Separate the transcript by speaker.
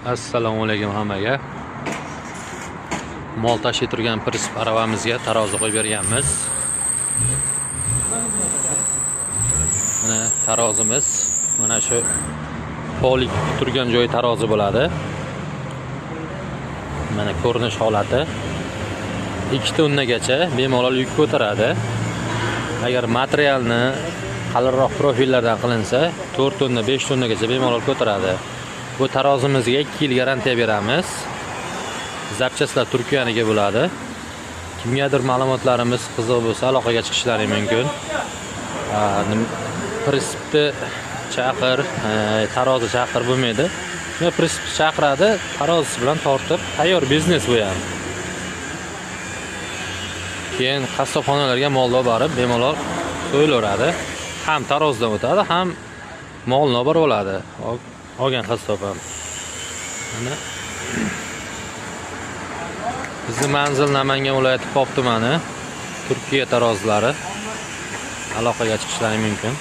Speaker 1: Assalomu alaykum hammaga. Mol tashib turgan Prisp aravamizga tarozi qo'yib berganmiz. Mana tarozimiz, mana shu polik turgan joyi tarozi bo'ladi. Mana ko'rinish holati 2 tonnagacha bemalol yuk ko'taradi. Agar materialni qalinroq profillardan qilinsa 4 tonna, 5 tonnagacha bemalol ko'taradi. Bu tarozimizga 2 yil garantiya beramiz. Zapchastlar Turkiyaniga bo'ladi. Kimgadir ma'lumotlarimiz qiziq bo'lsa aloqaga chiqishlari mumkin. Prispni chaqir, tarozi chaqir bo'lmaydi. Shuni Prisp chaqiradi, tarozisi bilan tortib, tayyor biznes bu ham. Keyin qassobxonalarga mollar borib, bemalol so'yilaveradi. Ham tarozidan o'tadi, ham molni olib oladi. Olgan qassob ham. Mana bizning manzil Namangan viloyati Pop tumani. Turkiya tarozilari. Aloqaga chiqishlari mumkin.